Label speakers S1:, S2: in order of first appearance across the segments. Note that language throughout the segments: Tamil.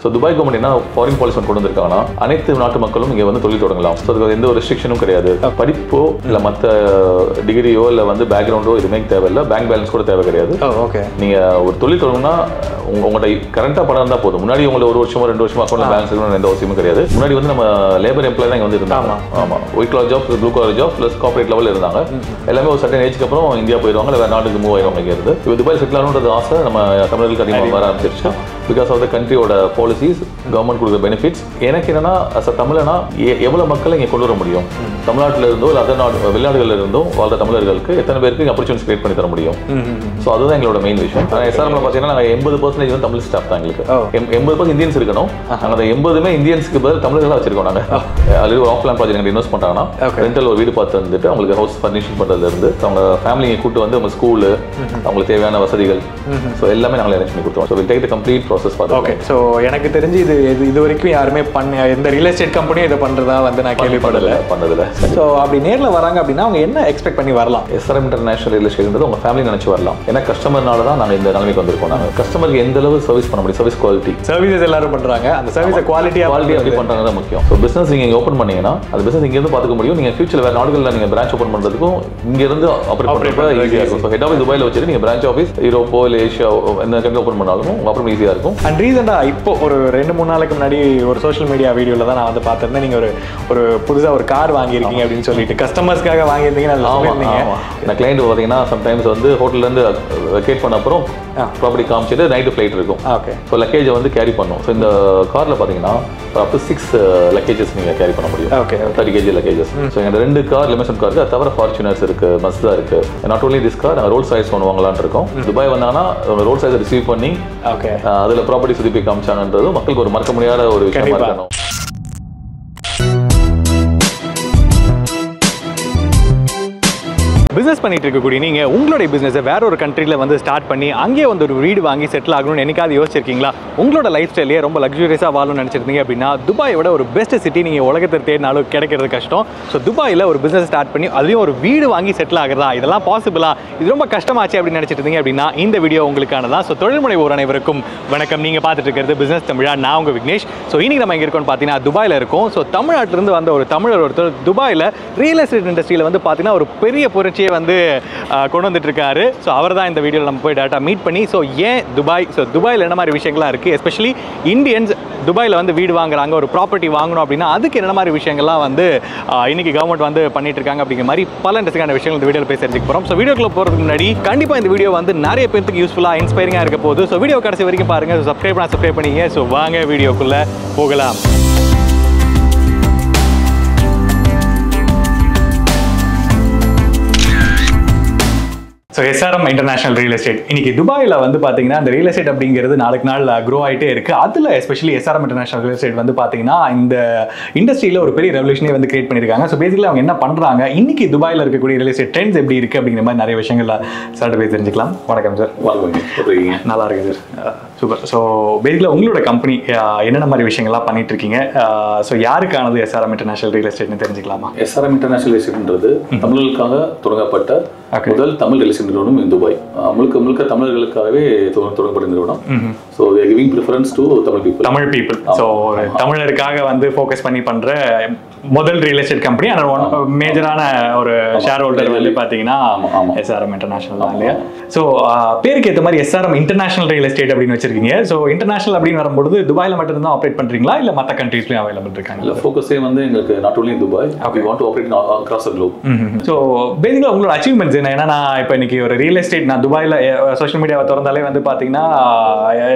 S1: ஸோ துபாய் கவர்மெண்ட் என்ன ஃபாரின் பாலிசி கொண்டு வந்திருக்காங்கன்னா அனைத்து நாட்டு மக்களும் இங்கே வந்து தொழில் தொடங்கலாம். ஸோ அதுக்கு எந்த ஒரு ரெஸ்ட்ரிக்ஷனும் கிடையாது. படிப்போ இல்லை மற்ற டிகிரியோ இல்லை வந்து பேக்ரவுண்டோ எதுவுமே தேவையில்லை. பேங்க் பேலன்ஸ் கூட தேவை கிடையாது. நீங்கள் ஒரு தொழில் தொடங்கினா உங்கள்கிட்ட கரண்டாக பணம் இருந்தால் போதும். முன்னாடி உங்களை 1 வருஷமோ 2 வருஷமா அக்கௌண்ட்ல பேலன்ஸ் இருக்கணும் எந்த அவசியமும் கிடையாது. முன்னாடி வந்து நம்ம லேபர் எம்ப்ளாய் தான் இங்கே வந்து இருந்தாங்க. ஆமாம், white colour job, blue colour job plus corporate லெவலில் இருந்தாங்க. எல்லாமே ஒரு சர்டன் ஏஜ்க்கு அப்புறம் இந்தியா போயிடுவாங்க, இல்லை வேறு நாட்டுக்கு மூவ் ஆயிடுவாங்க. இங்கே இருந்து இப்போ துபாய் செட்டில் ஆகணுன்றது ஆசை நம்ம தமிழர்களுக்கு அதிகமாக வர ஆரம்பிச்சிருச்சு. பிகாஸ் ஆஃப் த கண்ட்ரியோட பாலிசிஸ், கவர்மெண்ட் கொடுக்குற பெனிஃபிட்ஸ். எனக்கு என்னன்னா அஸ் அ தமிழனா எவ்வளோ மக்களை இங்கே கொண்டு வர முடியும், தமிழ்நாட்டில் இருந்தோ இல்லை அதர் நாடு வெளிநாடுகளில் இருந்தோ வாழ்ற தமிழர்களுக்கு எத்தனை பேருக்கு ஆப்பர்ச்சுனிட்டிஸ் கிரியேட் பண்ணி தர முடியும். ஸோ அதுதான் எங்களோட மெயின் விஷயம். எஸ்ஆர்எம்ல பார்த்தீங்கன்னா நாங்கள் 80% வந்து தமிழ் ஸ்டாஃப் தான். எங்களுக்கு 80% இந்தியன்ஸ் இருக்கணும். நாங்கள் அந்த 80மே இந்தியன்ஸுக்கு பதில் தமிழர்களாக வச்சிருக்கோம். நாங்கள் ஆல்ரெடி ஒரு ஆஃப்லைன் ப்ராஜெக்ட் இன்வெஸ்ட் பண்ணுறாங்கன்னா ரெண்டல் ஒரு வீடு பார்த்து வந்துட்டு அவங்களுக்கு ஹவுஸ் ஃபர்னிஷிங் பண்ணுறதுலேருந்து அவங்க ஃபேமிலியை கூட்டு வந்து அவங்க ஸ்கூலு, அவங்களுக்கு தேவையான வசதிகள், ஸோ எல்லாமே நாங்கள் அரேஞ்ச் பண்ணி கொடுத்தோம். So will take the complete process பார்த்து.
S2: ஓகே, ஸோ எனக்கு தெரிஞ்சு இது வரைக்கும் யாருமே எந்த ரியல் எஸ்டேட் கம்பெனியும் இதை பண்ணுறதா வந்து நான் பண்ணதில்லை. ஸோ அப்படி நேரில் வராங்க அப்படின்னா அவங்க என்ன எக்ஸ்பெக்ட் பண்ணி வரலாம்?
S1: எஸ்ஆர்எம் இன்டர்நேஷனல் ரியல் எஸ்டேட்ன்றது உங்கள் ஃபேமிலி நினச்சி வரலாம். ஏன்னா கஸ்டமர்னால தான் நாங்கள் இந்த நிலைமைக்கு வந்திருக்கோம். நாங்கள் கஸ்டமருக்கு எந்த அளவு சர்வீஸ் பண்ண முடியும், சர்வீஸ் குவாலிட்டி,
S2: சர்வீசஸ் எல்லாரும் பண்ணுறாங்க, அந்த சர்வீஸை குவாலிட்டி
S1: அப்படி பண்ணுறாங்க தான் முக்கியம். ஸோ பிஸ்னஸ் நீங்கள் இங்கே ஓப்பன் பண்ணீங்கன்னா அந்த பிஸ்னஸ் இங்கேருந்து பார்த்துக்க முடியும். நீங்கள் ஃபியூச்சர் வேறு நாடுகளில் நீங்கள் பிரான்ச் ஓப்பன் பண்ணுறதுக்கும் இங்கேருந்து ஆப்ரேட் பண்ணுறப்ப ஈஸியாக இருக்கும். ஸோ ஹெட் ஆஃபீஸ் துபாயில் வச்சுட்டு நீங்கள் பிரான்ச் ஆஃபீஸ் யூரோப்போ இல்லை ஏஷியா எந்த கண்ட்ரி ஓப்பன் பண்ணாலும் ஆப்ரேட் ஈஸியாக இருக்கும்.
S2: அண்ட் ரீசெண்டாக இப்போ ஒரு 2-3 நாளைக்கு முன்னாடி ஒரு சோஷியல் மீடியா வீடியோவில் தான் நான் வந்து பார்த்துருந்தேன். நீங்கள் ஒரு புதுசாக ஒரு கார் வாங்கியிருக்கீங்க அப்படின்னு சொல்லிட்டு கஸ்டமர்ஸ்க்காக வாங்கியிருந்தீங்கன்னு
S1: நான் கிளைண்ட் பார்த்தீங்கன்னா சம்டைம்ஸ் வந்து ஹோட்டல்லேருந்து வெக்கேட் பண்ண அப்புறம் ப்ராப்பர்ட்டி காமிச்சிட்டு நைட்டு ஃப்ளைட் இருக்கும்.
S2: ஓகே,
S1: ஸோ லக்கேஜை வந்து கேரி பண்ணும். ஸோ இந்த காரில் பார்த்தீங்கன்னா அப் டு 6 லக்கேஜஸ் நீங்கள் கேரி பண்ண முடியும்.
S2: Okay,
S1: 30 kg luggages. ஸோ எங்கள் 2 கார் லிமிஷன் கார் இருக்குது. அது தவிர ஃபார்ச்சுனர்ஸ் இருக்குது, மஸ்தா இருக்குது. நாட் ஓன்லி திஸ் கார், நாங்கள் ரோல்ஸ் ராய்ஸ் ஒன்று வாங்கலான்னு இருக்கோம். துபாய் வந்தாங்கன்னா ரோல்ஸ் ராய்ஸை ரிசீவ் பண்ணி அதில் ப்ராப்பர்ட்டி சுற்றி போய் காமிச்சாங்கன்றது மக்களுக்கு ஒரு மறக்க முடியாத ஒரு விஷயமா இருக்கணும்.
S2: பிஸ்னஸ் பண்ணிட்டு இருக்கக்கூடிய நீங்கள் உங்களுடைய பிஸ்னஸை வேற ஒரு கண்ட்ரியில் வந்து ஸ்டார்ட் பண்ணி அங்கேயே வந்து ஒரு வீடு வாங்கி செட்டில் ஆகணும்னு என்னைக்காவது யோசிச்சிருக்கீங்களா? உங்களோட லைஃப் ஸ்டைலே ரொம்ப லக்ஸூரியஸாக வாழணும்னு நினச்சிருந்தீங்க அப்படின்னா துபாயோட ஒரு பெஸ்ட் சிட்டி நீங்கள் உலகத்தை தேடினாலும் கிடைக்கிறது கஷ்டம். ஸோ துபாயில் ஒரு பிஸ்னஸ் ஸ்டார்ட் பண்ணி அதுலேயும் ஒரு வீடு வாங்கி செட்டில் ஆகிறதா, இதெல்லாம் பாசிபிளா, இது ரொம்ப கஷ்டமாச்சு அப்படின்னு நினச்சிட்டு இருந்தீங்க அப்படின்னா இந்த வீடியோ உங்களுக்கானதான். ஸோ தொழில் முனைவோர் அனைவருக்கும் வணக்கம். நீங்கள் பார்த்துட்டு இருக்கிறது பிஸ்னஸ் தமிழா, நான் உங்கள் விக்னேஷ். ஸோ இன்னைக்கு நம்ம எங்கே இருக்கோம்னு பார்த்தீங்கன்னா துபாயில் இருக்கும். ஸோ தமிழ்நாட்டிலிருந்து வந்த ஒரு தமிழர் ஒருத்தர் துபாயில் ரியல் எஸ்டேட் இண்டஸ்ட்ரியில் வந்து பார்த்தீங்கன்னா ஒரு பெரிய புரட்சியை வந்து கொண்டு வந்துட்டு இருக்காரு. ஸோ அவர் தான் இந்த வீடியோவில் நம்ம போய் டேட்டா மீட் பண்ணி ஸோ ஏன் துபாய், ஸோ துபாயில் என்ன மாதிரி விஷயங்கள்லாம் இருக்குது, எஸ்பெஷலி இந்தியன்ஸ் துபாயில் வந்து வீடு வாங்குறாங்க, ஒரு ப்ராப்பர்ட்டி வாங்கணும் அப்படின்னா அதுக்கு என்ன மாதிரி விஷயங்கள்லாம் வந்து இன்னைக்கு கவர்மெண்ட் வந்து பண்ணிட்டு இருக்காங்க அப்படிங்கிற மாதிரி பல இன்ட்ரெஸ்டிங்கான விஷயங்கள் இந்த வீடியோவில் பேச தெரிஞ்சுக்க போகிறோம். ஸோ வீடியோக்குள்ள போகிறதுக்கு முன்னாடி கண்டிப்பாக இந்த வீடியோ வந்து நிறைய பேருக்கு யூஸ்ஃபுல்லாக இன்ஸ்பைரிங்காக இருக்க போகுது. ஸோ வீடியோ கடைசி வரைக்கும் பாருங்கள். ஸோ சப்ஸ்கிரைப் பண்ணிங்க. ஸோ வாங்க வீடியோக்குள்ளே போகலாம். So SRM international real estate இன்னைக்கு துபாயில் வந்து பார்த்தீங்கன்னா அந்த ரியல் எஸ்டேட் அப்படிங்கிறது நாளுக்கு நாள் க்ரோ ஆகிட்டே இருக்குது. அதில் especially SRM international real estate வந்து பார்த்தீங்கன்னா இந்த இண்டஸ்ட்ரியில் ஒரு பெரிய ரெவல்யூஷனே வந்து கிரியேட் பண்ணியிருக்காங்க. ஸோ பேசிக்கலி அவங்க என்ன பண்ணுறாங்க, இன்னைக்கு துபாயில் இருக்கக்கூடிய ரியல் எஸ்டேட் ட்ரெண்ட்ஸ் எப்படி இருக்குது அப்படிங்கிற மாதிரி நிறைய விஷயங்கள் சார்ட்ட போய் தெரிஞ்சுக்கலாம். வணக்கம் சார். நல்லா இருக்கு சார், சூப்பர். ஸோ பேசிக்கலாக உங்களோட கம்பெனி என்னென்ன மாதிரி விஷயங்கள்லாம் பண்ணிட்டு இருக்கீங்க, ஸோ யாருக்கானது எஸ்ஆர்எம் இன்டர்நேஷனல் ரியல் எஸ்டேட்னு தெரிஞ்சுக்கலாமா?
S1: எஸ்ஆர்எம் இன்டர்நேஷனல் ரியல் எஸ்டேட்ன்றது தமிழர்களுக்காக தொடங்கப்பட்ட முதல் தமிழ் ரியல் எஸ்டேட் நிறுவனம் இன் துபாய். முழுக்க தமிழர்களுக்காகவே தொடங்கப்பட்ட நிறுவனம். So we are giving preference to Tamil people. So
S2: தமிழருக்காக வந்து ஃபோக்கஸ் பண்ணி பண்ணுற முதல் ரியல் எஸ்டேட் கம்பெனி. ஆனால் மேஜரான ஒரு ஷேர் ஹோல்டர் வந்து பார்த்தீங்கன்னா எஸ்ஆர்எம் இன்டர்நேஷனல் தான் இல்லையா? ஸோ பேருக்கு ஏற்ற மாதிரி எஸ்ஆர்எம் இன்டர்நேஷனல் ரியல் எஸ்டேட் அப்படின்னு வச்சிருக்கீங்க. ஸோ இன்டர்நேஷனல் அப்படின்னு வரும்போது துபாயில் மட்டும் தான் ஆப்ரேட் பண்ணுறீங்களா இல்லை மற்ற கண்ட்ரீஸ்லையும் அவைலபிள் இருக்காங்க?
S1: இல்லை, ஃபோக்கஸே வந்து எங்களுக்கு not only Dubai, we want to operate across the globe.
S2: So பேசிக்கலாக உங்களோட அச்சீவ்மெண்ட்ஸ் என்ன? ஏன்னா நான் இப்போ இன்னைக்கு ஒரு ரியல் எஸ்டேட் நான் துபாயில் சோஷியல் மீடியாவை திறந்தாலே வந்து பார்த்தீங்கன்னா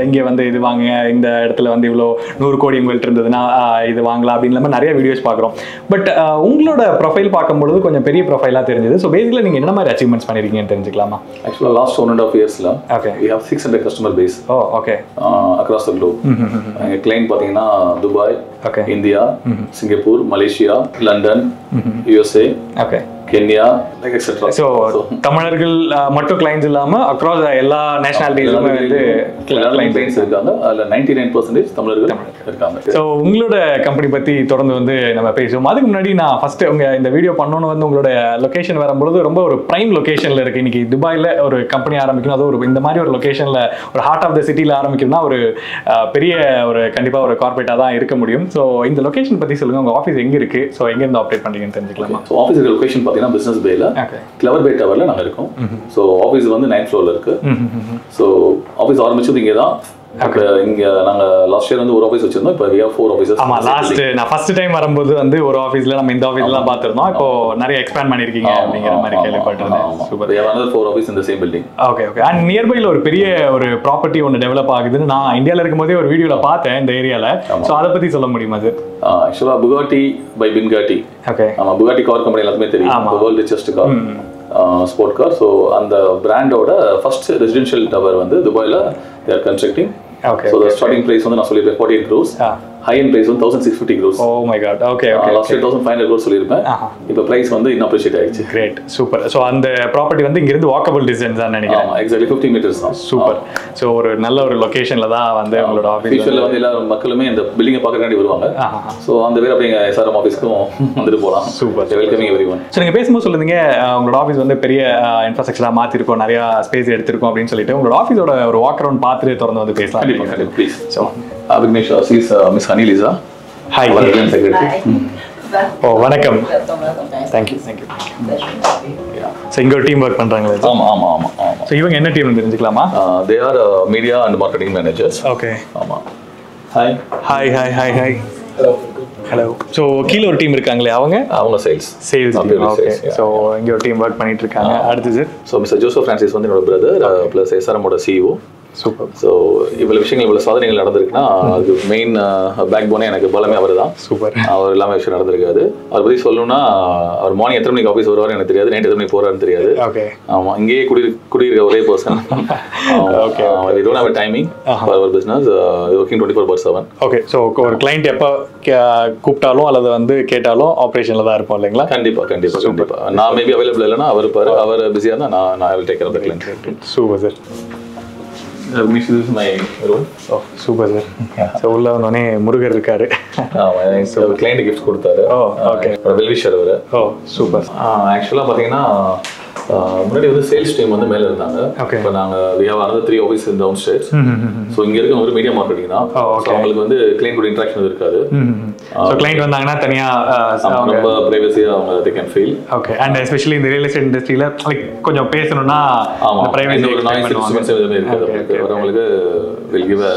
S2: இங்கே வந்து இது வாங்க, இந்த இடத்துல வந்து இவ்வளோ 100 கோடி உங்கள்கிட்ட இருந்ததுன்னா இது வாங்கலாம் அப்படின்னு நம்ம நிறைய வீடியோஸ் பார்க்குறோம். பட் உங்களோட ப்ரொஃபைல் பார்க்கும்பொழுது கொஞ்சம் பெரிய ப்ரொஃபைலாக தெரிஞ்சது. ஸோ பேசிக்கலாக நீங்கள் என்ன மாதிரி அச்சீவ்மெண்ட்ஸ் பண்ணியிருக்கீங்கன்னு தெரிஞ்சுக்கலாமா?
S1: ஆக்சுவலாக last 1.5 yearsல we have 600 customer base.
S2: Okay,
S1: across the globe. எங்கள் கிளைண்ட் பார்த்தீங்கன்னா Dubai, India, Singapore, Malaysia, London, USA, Kenya like etcetera.
S2: So தமிழர்கள் மட்டும் கிளைண்ட்ஸ் இல்லாமல் அக்ராஸ் எல்லா நேஷனாலிட்டிஸுமே வந்து
S1: கிளைண்ட்ஸ் இருக்காங்க. அதில் 99% தமிழர்கள் இருக்காங்க.
S2: ஸோ உங்களோட கம்பெனி பற்றி தொடர்ந்து வந்து நம்ம பேசுவோம். அதுக்கு முன்னாடி நான் ஃபர்ஸ்ட் இந்த வீடியோ பண்ணோன்னு வந்து உங்களோட லொகேஷன் வரும்பொழுது ரொம்ப ஒரு பிரைம் லொகேஷனில் இருக்குது. இன்னைக்கு துபாயில் ஒரு கம்பெனி ஆரம்பிக்கணும், அது ஒரு இந்த மாதிரி ஒரு லொகேஷனில் ஒரு ஹார்ட் ஆஃப் த சிட்டியில் ஆரம்பிக்கணும்னா ஒரு பெரிய ஒரு கண்டிப்பாக ஒரு கார்பரேட்டாக தான் இருக்க முடியும். ஸோ இந்த லொகேஷன் பற்றி சொல்லுங்கள், உங்கள் ஆஃபீஸ் எங்கே இருக்குது, ஸோ எங்கேருந்து ஆப்ரேட் பண்ணுறீங்கன்னு தெரிஞ்சுக்கலாமா?
S1: ஸோ ஆஃபீஸ் லொகேஷன் பார்த்தீங்கன்னா பிஸ்னஸ் பேல கிளவர் பே டவரில் நாங்கள் இருக்கோம். ஸோ ஆஃபீஸ் வந்து 9th ஃப்ளோரில் இருக்குது. ஸோ ஆஃபீஸ் ஆரம்பிச்சது இங்கே தான். இங்க நாங்க லாஸ்ட் இயர் வந்து ஒரு ஆபீஸ் வச்சிருந்தோம். இப்போ we have 4 offices.
S2: ஆமா, லாஸ்ட் நான் ஃபர்ஸ்ட் டைம் வரும்போது வந்து ஒரு ஆபீஸ்ல நம்ம இந்த ஆபீஸ்லாம் பார்த்திருந்தோம். இப்போ நிறைய எக்ஸ்பேண்ட் பண்ணிருக்கீங்க அப்படிங்கிற மாதிரி கேள்விப்பட்டிருந்தேன்.
S1: Super. we have another 4 offices in the same building.
S2: Okay okay. And நியர்பைல ஒரு பெரிய ஒரு ப்ராப்பர்ட்டி ஒன்னு டெவலப் ஆகுதுன்னு நான் இந்தியால இருக்கும்போதே ஒரு வீடியோல பார்த்தேன் இந்த ஏரியால. சோ அத பத்தி சொல்ல முடியுமா அது?
S1: ஆக்சுவலா Bugatti by Bingatti.
S2: ஓகே.
S1: ஆமா, Bugatti கார் கம்பெனி எல்லாத்துமே தெரியும். the world richest car. Sport car. So அந்த பிராண்டோட ஃபர்ஸ்ட் ரெசிடென்ஷியல் டவர் வந்து துபாயில் they are constructing.
S2: Okay.
S1: So the starting price வந்து நான் சொல்லிருப்பேன் 48 crores. high-end price வந்து 1650 crores.
S2: Oh my god. Okay okay.
S1: Last year 1500 crores சொல்லிருப்பேன். இப்போ price வந்து இன்னும் appreciate ஆயிடுச்சு.
S2: Great. Super. So அந்த ப்ராப்பர்ட்டி வந்து இங்க இருந்து வாக்கபிள் டிஸ்டன்ஸ் தான் நினைக்கிறேன்.
S1: ஆமா, exactly 50 meters தான்.
S2: சூப்பர். சோ ஒரு நல்ல ஒரு லொகேஷன்ல தான் வந்து உங்களோட ஆபீஸ்.
S1: ஃபியூச்சர்ல வந்து எல்லா மக்களுமே இந்த பில்டிங்கை பார்க்கறதுக்காண்டி வருவாங்க. சோ அந்த வேற அப்படியே SRM ஆபீஸ்க்கும் வந்துட்டு போலாம்.
S2: சூப்பர்.
S1: Welcoming everyone.
S2: சோ நீங்க பேசும்போது சொல்லுங்க உங்களோட ஆபீஸ் வந்து பெரிய இன்ஃப்ராஸ்ட்ரக்சரா மாத்தி இருக்கோம், நிறைய ஸ்பேஸ் எடுத்திருக்கோம் அப்படின்னு சொல்லிட்டு உங்களோட ஆபீஸோட ஒரு வாக் அரவுண்ட் பார்த்துட்டு தொடர்ந்து வந்து பேசலாம்.
S1: கண்டிப்பா please. So Vignesh is Miss Honey Lisa.
S2: Hi. Oh, வணக்கம். Thank you. So இங்க ஒரு டீம் ஒர்க் பண்றாங்களா?
S1: ஆமா.
S2: So இவங்க என்ன டீம் தெரிஞ்சுக்கலாமா?
S1: They are media and marketing managers.
S2: Okay.
S1: ஆமா. Hi.
S2: Hello. So கீழ ஒரு டீம் இருக்காங்களே அவங்க சேல்ஸ். Okay. So இங்க ஒரு டீம் ஒர்க் பண்ணிட்டு இருக்காங்க. அடுத்து sir.
S1: So Mr. Joseph Francis வந்து என்னோட பிரதர் plus SRM ஓட CEO.
S2: சூப்பர்.
S1: ஸோ இவ்வளவு விஷயங்கள் இவ்வளவு சாதனைகள் நடந்திருக்குன்னா அது மெயின் பேக் போனே எனக்கு பலமே அவர் தான்.
S2: சூப்பர்.
S1: அவர் எல்லாமே விஷயம் நடந்திருக்காது. அதை பற்றி சொல்லணும்னா அவர் மார்னிங் எத்தனை மணிக்கு ஆஃபீஸ் வருவார் எனக்கு தெரியாது, நைட் எத்தனை மணிக்கு போறாருன்னு தெரியாது.
S2: ஓகே.
S1: ஆமா, இங்கேயே குடியிருக்க ஒரே person. Okay. we don't have a timing for our business, working 24/7.
S2: Okay. So ஒரு கிளைண்ட் எப்போ கூப்பிட்டாலும் அல்லது வந்து கேட்டாலும் ஆப்ரேஷனில் தான் இருப்போம் இல்லைங்களா?
S1: கண்டிப்பா. நான் மேபி அவைலபிள் இல்லைன்னா அவர் பிஸியாக இருந்தால் நான் I will take care of the client.
S2: Super sir.
S1: This is my room.
S2: Oh, super sir. So உள்ள வந்தோனே முருகர் இருக்காரு.
S1: ஆமா, கிளைண்ட் கிஃப்ட் கொடுத்தாரு.
S2: ஓகே.
S1: வெல்விஷர் அவரு.
S2: சூப்பர்.
S1: ஆக்சுவலா பாத்தீங்கன்னா முன்னாடி வந்து சேல்ஸ் டீம் வந்து மேல இருந்தாங்க. இப்போ நாங்க we have another 3 offices in downstairs. So இங்க இருக்க ஒரு மீடியா மார்க்கெட்டிங் தான். சோ அவங்களுக்கு வந்து கிளைண்ட் கூட இன்டராக்ஷன் இருக்காது.
S2: சோ கிளைண்ட் வந்தாங்கன்னா தனியா
S1: ரொம்ப பிரைவசியா அவங்க they can feel.
S2: Okay. And especially இந்த ரியல் எஸ்டேட் இண்டஸ்ட்ரியில லைக் கொஞ்சம் பேசணும்னா
S1: அந்த பிரைவசி ஒரு நாய்ஸ் டிஸ்டர்பன்ஸ் எதுவுமே இருக்காது. வரவங்களுக்கு will give a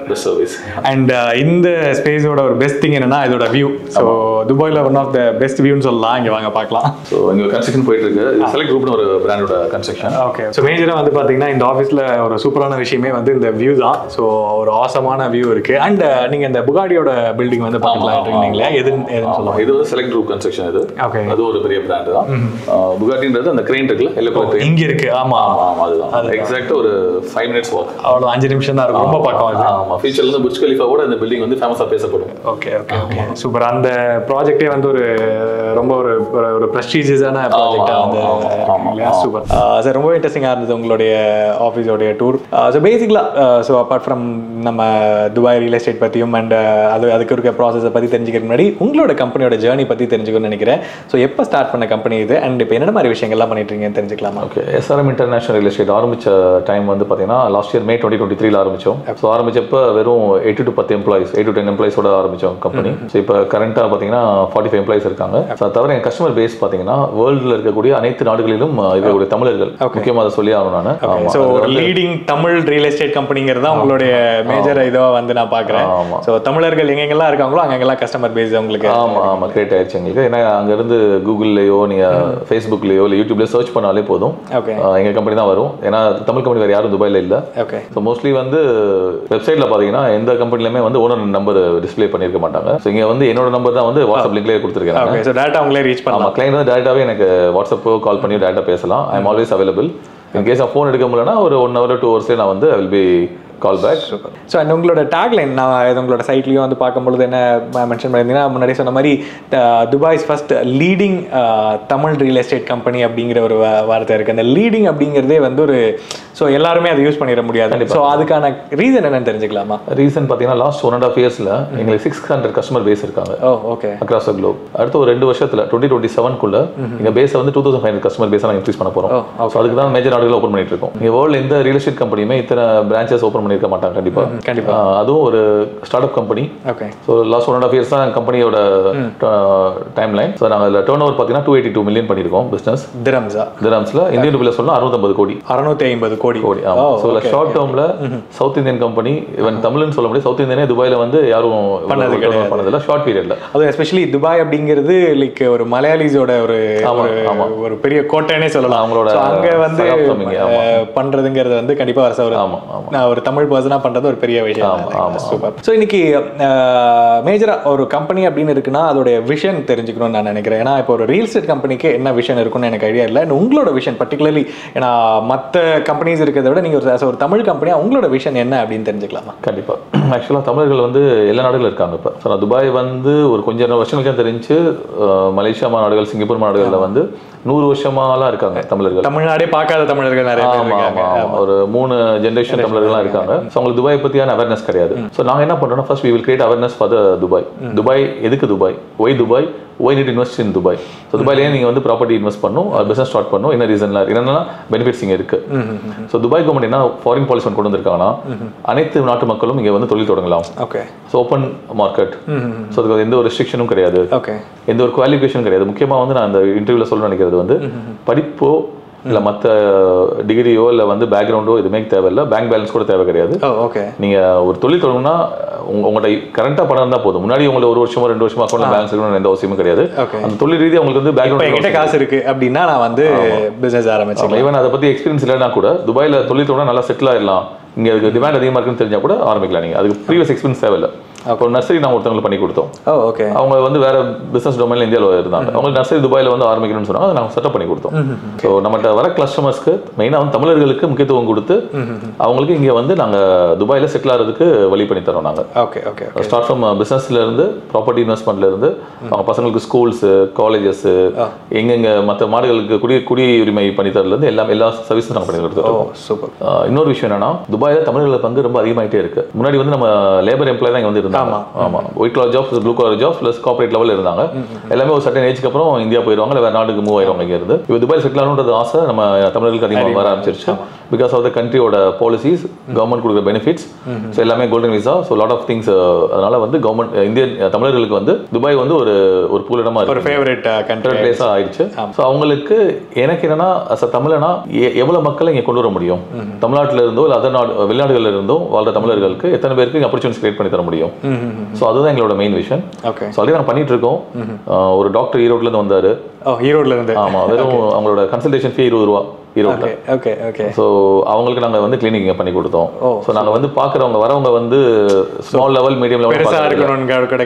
S1: best service.
S2: And இந்த ஸ்பேஸோட ஒரு பெஸ்ட் திங் என்னன்னா இதோட வியூ. சோ துபாய்ல ஒன் ஆஃப் த பெஸ்ட் வியூன்னு சொல்லலாம். இங்க வாங்க பார்க்கலாம்.
S1: சோ இங்க கன்ஸ்ட்ரக்ஷன் போயிட்டு இருக்கு. செலக்ட் குரூப்னு ஒரு பிராண்டோட கன்ஸ்ட்ரக்ஷன்.
S2: ஓகே. சோ மேஜரா வந்து பாத்தீங்கன்னா இந்த ஆபீஸ்ல ஒரு சூப்பரான விஷயமே வந்து இந்த வியூ தான். சோ ஒரு ஆசமான வியூ இருக்கு. அண்ட் நீங்க இந்த புகாடியோட பில்டிங் வந்து பார்க்கலாம் இருக்கீங்களா? எதுன்னு சொல்லுவாங்க?
S1: இது ஒரு செலக்ட் குரூப் கன்ஸ்ட்ரக்ஷன். இது
S2: ஓகே.
S1: அது ஒரு பெரிய பிராண்ட் தான். புகாட்டின்றது அந்த கிரெயின் இருக்குல, எல்லோ கலர் கிரெயின்
S2: இங்க இருக்கு. ஆமா
S1: அதுதான். எக்ஸாக்ட்டா ஒரு 5 minutes வாக்.
S2: அவ்வளவு 5 நிமிஷம் தான் இருக்கும். ரொம்ப பக்கம் அது.
S1: ஆமா, ஃபியூச்சர்ல இருந்து புர்ஜ் கலிஃபாவோட இந்த பில்டிங் வந்து ஃபேமஸா பேசப்படும்.
S2: ஓகே. சூப்பர். அந்த ப்ராஜெக்ட்டே வந்து ஒரு ரொம்ப ஒரு பிரஸ்டீஜியஸான ப்ராஜெக்ட்டா வந்து சூப்பர் சார். ரொம்ப இன்ட்ரெஸ்டிங்காக இருந்தது உங்களுடைய ஆஃபீஸோடைய டூர். ஸோ பேசிக்கலாக ஸோ அப்பார்ட் ஃப்ரம் நம்ம துபாய் ரியல் எஸ்டேட் பற்றியும் அண்ட் அதுக்கு இருக்க ப்ராசஸை பற்றி தெரிஞ்சுக்கிறதுக்கு முன்னாடி உங்களோட கம்பெனியோட ஜேர்னி பற்றி தெரிஞ்சுக்கணும்னு நினைக்கிறேன். ஸோ எப்போ ஸ்டார்ட் பண்ண கம்பெனி இது அண்ட் இப்போ என்ன மாதிரி விஷயங்கள்லாம் பண்ணிட்டு இருக்கீங்கன்னு தெரிஞ்சுக்கலாமா?
S1: Okay. SRM international real estate ஆரம்பிச்ச டைம் வந்து பார்த்தீங்கன்னா லாஸ்ட் இயர் மே 2023 ஆரம்பிச்சோம். ஸோ ஆரம்பிச்சப்போ வெறும் 8 to 10 எம்ப்ளாயிஸ், 8 to 10 எம்ப்ளாயிஸோட ஆரம்பிச்சோம் கம்பெனி. ஸோ இப்போ கரண்டாக பார்த்தீங்கன்னா 45 எம்ப்ளாயிஸ் இருக்காங்க. ஸோ தவிர என் கஸ்டமர் பேஸ் பார்த்தீங்கன்னா வேர்ல்டில் இருக்கக்கூடிய அனைத்து நாடுகளிலும் இருக்கக்கூடிய தமிழர்கள். முக்கியமாக அதை சொல்லி ஆகணும் நான்.
S2: So leading Tamil real estate கம்பெனிங்கிறதா உங்களுடைய மேஜர் இதுவாக வந்து நான் பார்க்குறேன். ஸோ தமிழர்கள் எங்கெங்கெல்லாம் இருக்காங்களோ அங்கெல்லாம் கஸ்டமர் பேஸ் உங்களுக்கு.
S1: ஆமாம் கிரியேட் ஆயிடுச்சு எங்களுக்கு. ஏன்னா அங்கேருந்து கூகுள்லேயோ நீங்கள் ஃபேஸ்புக்லேயோ இல்லை யூடியூப்லேயோ சர்ச் பண்ணாலே போதும்.
S2: ஓகே.
S1: எங்கள் கம்பெனி தான் வரும். ஏன்னா தமிழ் கம்பெனி வேறு யாரும் துபாயில் இல்லை.
S2: ஓகே.
S1: ஸோ மோஸ்ட்லி வந்து வெப்சைட்டில் பார்த்தீங்கன்னா எந்த கம்பெனிலுமே வந்து ஓனர் நம்பர் டிஸ்பிளே பண்ணியிருக்க மாட்டாங்க. ஸோ இங்கே வந்து என்னோட நம்பர் தான் வந்து வாட்ஸ்அப் லிங்க்லேயே கொடுத்துருக்கேன்.
S2: ஓகே. ஸோ டேரக்டாக அவங்களே ரீச் பண்ணலாம்.
S1: கிளைண்ட் வந்து டேரெக்டாகவே எனக்கு வாட்ஸ்அப்போ கால் பண்ணி டேரெக்டாக பேசலாம். I am always available. In case of phone எடுக்க முடியலன்னா ஒரு 1 hour 2 hours நான் வந்து I will be call back.
S2: So and உங்களோட டேக்லைன் நான் உங்களோட சைட்லேயும் வந்து பார்க்கும்பொழுது என்ன மென்ஷன் பண்ணியிருந்தீங்கன்னா, முன்னாடி சொன்ன மாதிரி Dubai's first leading Tamil real estate company அப்படிங்கிற ஒரு வார்த்தை இருக்குது. அந்த லீடிங் அப்படிங்கிறதே வந்து ஒரு ஸோ எல்லாருமே அதை யூஸ் பண்ணிட முடியாது. ஸோ அதுக்கான ரீசன் என்னன்னு தெரிஞ்சுக்கலாமா?
S1: ரீசன் பார்த்தீங்கன்னா லாஸ்ட் 1.5 இயர்ஸில் எங்களுக்கு 600 கஸ்டமர் பேஸ் இருக்காங்க.
S2: ஓகே.
S1: Across the Globe. அடுத்த ஒரு 2 வருஷத்தில் 2027 எங்கள் பேஸை வந்து 2500 கஸ்டமர் பேஸாக நாங்கள் இன்க்ரீஸ் பண்ண போகிறோம். ஸோ அதுக்கு தான் மேஜர் நாடுகள் ஓப்பன் பண்ணிட்டு இருக்கோம். இங்கே வேர்ல்டு எந்த ரியல் எஸ்டேட் கம்பெனியுமே இத்தனை பிரான்ச்சஸ் ஓப்பன் பண்ணியிருக்க மாட்டாங்க கண்டிப்பாக. அதுவும் ஒரு start up company.
S2: Okay.
S1: So last 1.5 years தான் கம்பெனியோட டைம் லைன். ஸோ நாங்கள் அதில் டர்ன் ஓவர் பார்த்தீங்கன்னா 282 மில்லியன் பண்ணியிருக்கோம் பிஸ்னஸ். திரம்ஸில் இந்தியன் ரூபியில் சொல்லலாம் 650 கோடி. ஸோ ஷார்ட் டேர்மில் சவுத் இந்தியன் கம்பெனி ஈவன் தமிழ்னு சொல்ல முடியாது, சவுத் இந்தியனே துபாயில் வந்து யாரும் பண்ணதில்லை ஷார்ட் பீரியட்ல.
S2: அது எஸ்பெஷலி துபாய் அப்படிங்கிறது லைக் ஒரு மலையாளிஸோட ஒரு பெரிய கோட்டைனே சொல்லலாம். அவங்களோட அங்கே வந்து பண்றதுங்கிறது வந்து கண்டிப்பாக ஒரு தமிழ் பர்சனாக பண்றது ஒரு பெரிய விஷயம். சூப்பர். ஸோ இன்னைக்கு மேஜரா ஒரு கம்பெனி அப்படின்னு இருக்குன்னா அதோட விஷன் தெரிஞ்சுக்கணும்னு நான் நினைக்கிறேன். ஏன்னா இப்போ ஒரு ரியல் எஸ்டேட் கம்பெனிக்கு என்ன விஷன் இருக்குன்னு எனக்கு ஐடியா இல்லை. உங்களோட விஷன் பர்டிகுலர்லி, ஏன்னா மற்ற கம்பெனிஸ் இருக்கிறத விட நீங்கள் ஒரு தமிழ் கம்பெனியா உங்களோட விஷன் என்ன அப்படின்னு தெரிஞ்சுக்கலாமா?
S1: கண்டிப்பாக. ஆக்சுவலாக தமிழர்கள் வந்து எல்லா நாடுகளும் இருக்காங்க. இப்போ ஸோ நான் துபாய் வந்து ஒரு கொஞ்சம் வருஷங்களுக்கு தெரிஞ்சு மலேசியா மாநாடுகள், சிங்கப்பூர் மாநாடுகளில் வந்து 100 வருஷமாலாம் இருக்காங்க தமிழர்கள்.
S2: தமிழ்நாடே பார்க்காத தமிழர்கள் நிறைய பேர் இருக்காங்க.
S1: ஒரு 3 ஜெனரேஷன் தமிழர்கள்லாம் இருக்காங்க. ஸோ அவங்களுக்கு துபாய் பற்றியான அவேர்னஸ் கிடையாது. ஸோ நாங்கள் என்ன பண்ணுறோம்னா first we will create awareness for the Dubai. Dubai எதுக்கு Dubai, why Dubai, why need invest in Dubai. So துபாயிலேயே நீங்கள் வந்து ப்ராப்பர்ட்டி இன்வெஸ்ட் பண்ணணும், பிஸ்னஸ் ஸ்டார்ட் பண்ணணும். என்ன ரீசன்லாம் என்னென்னா பெனிஃபிட்ஸ் இங்கே இருக்கு. ஸோ துபாய் கவர்மெண்ட் என்ன ஃபாரின் பாலிசி கொண்டு வந்திருக்காங்கன்னா அனைத்து நாட்டு மக்களும் இங்கே வந்து தொழில் தொடங்கலாம்.
S2: Okay.
S1: So open market. So அதுக்கு எந்த ஒரு ரெஸ்ட்ரிக்ஷனும் கிடையாது, எந்த ஒரு குவாலிஃபிகேஷன் கிடையாது. முக்கியமாக வந்து நான் அந்த இன்டர்வியூவில் சொல்ல நினைக்கிறது வந்து படிப்போ இல்லை மற்ற டிகிரியோ இல்லை வந்து பேக்ரவுண்டோ எதுவுமே தேவையில்லை, பேங்க் பேலன்ஸ் கூட தேவை கிடையாது. நீங்கள் ஒரு தொழில் தொடங்குனா உங்கள்கிட்ட கரண்டாக பணம் இருந்தால் போதும். முன்னாடி உங்களுக்கு 1 வருஷமோ 2 வருஷமா அக்கௌண்ட்ல பேலன்ஸ் இருக்கணும்னு எந்த அவசியமும் கிடையாது. அந்த தொழில் ரீதியாக உங்களுக்கு வந்து பேக்ரவுண்ட்
S2: காசு இருக்கு அப்படின்னா நான் வந்து பிசினஸ் ஆரம்பிச்சேன்.
S1: ஈவன் அதை பற்றி எக்ஸ்பீரியன்ஸ் இல்லைன்னா கூட துபாயில் தொழில் தொடங்கினா நல்லா செட்டில் ஆயிடலாம். இங்கே அதுக்கு டிமாண்ட் அதிகமாக இருக்குன்னு தெரிஞ்சால் கூட ஆரம்பிக்கலாம். நீங்கள் அதுக்கு ப்ரீவியஸ் எக்ஸ்பீரியன்ஸ் தேவையில்லை. அப்போ நர்சரி நாங்கள் ஒருத்தவங்களுக்கு பண்ணி கொடுத்தோம். அவங்க வந்து வேற பிசினஸ் டொமைன்ல இந்தியாவில் இருந்தாங்க. அவங்களுக்கு நர்சரி துபாயில் வந்து ஆரம்பிக்கணும்னு சொன்னாங்க. அதை நாங்கள் செட்டப் பண்ணி கொடுத்தோம். ஸோ நம்மகிட்ட வர கஸ்டமர்ஸ்க்கு மெயினாக வந்து தமிழர்களுக்கு முக்கியத்துவம் கொடுத்து அவங்களுக்கு இங்கே வந்து நாங்கள் துபாயில் செட்டில் ஆகிறதுக்கு வழி பண்ணி தரோம். நாங்கள் ஸ்டார்ட் ஃப்ரம் பிஸ்னஸ்ல இருந்து ப்ராப்பர்ட்டி இன்வெஸ்ட்மெண்ட்ல இருந்து அவங்க பசங்களுக்கு ஸ்கூல்ஸு, காலேஜஸ், எங்கெங்க மற்ற மாடுகளுக்கு குடியுரிமை பண்ணி தரதுலேருந்து எல்லா சர்வீஸும் நாங்கள் பண்ணி கொடுத்துருக்கோம்.
S2: சூப்பர்.
S1: இன்னொரு விஷயம் என்னன்னா துபாயில் தமிழர்கள் பங்கு ரொம்ப அதிகமாகிட்டே இருக்கு. முன்னாடி வந்து நம்ம லேபர் எம்ப்ளாய் தான் இங்கே வந்து white colour jobs, blue colour jobs plus corporate லெவலில் இருந்தாங்க. எல்லாமே ஒரு சர்டன் ஏஜ்க்கு அப்புறம் இந்தியா போயிடுவாங்க, இல்லை வேற நாட்டுக்கு மூவ் ஆயிடுவாங்க. இங்கே இருந்து இப்போ துபாய் செட்டில் ஆகணுன்றது ஆசை நம்ம தமிழர்களுக்கு அதிகமாக வர ஆரம்பிச்சிருச்சு. பிகாஸ் ஆஃப் த கண்ட்ரியோட பாலிசிஸ், கவர்மெண்ட் கொடுக்குற பெனிஃபிட்ஸ், ஸோ எல்லாமே golden visa, so lot of things. அதனால வந்து கவர்மெண்ட் இந்தியன் தமிழர்களுக்கு வந்து துபாய் வந்து ஒரு புகலிடமா இருக்கு, ஒரு ஃபேவரட் பிளேஸாக ஆயிடுச்சு. ஸோ அவங்களுக்கு எனக்கு என்னன்னா தமிழனா எவ்வளவு மக்களை இங்கே கொண்டு வர முடியும், தமிழ்நாட்டில் இருந்தோ இல்லை அதர் நாடு வெளிநாடுகளில் இருந்தோ வாழ்ற தமிழர்களுக்கு எத்தனை பேருக்கு ஆப்பர்ச்சுனிட்டிஸ் கிரியேட் பண்ணி தர முடியும். ஸோ அதுதான் எங்களோட மெயின் விஷன். ஸோ அதே நாங்கள் பண்ணிட்டு இருக்கோம். ஒரு டாக்டர் ஈரோட்லேருந்து வந்தார். ஆமாம், வெறும் அவங்களோட கன்சல்டேஷன் ஃபீ 20 ரூபா ஈரோட்டில். ஸோ அவங்களுக்கு நாங்கள் வந்து கிளினிக் பண்ணி கொடுத்தோம். ஸோ நாங்கள் வந்து பார்க்குறவங்க வரவங்க வந்து ஸ்மால் லெவல், மீடியம் லெவல்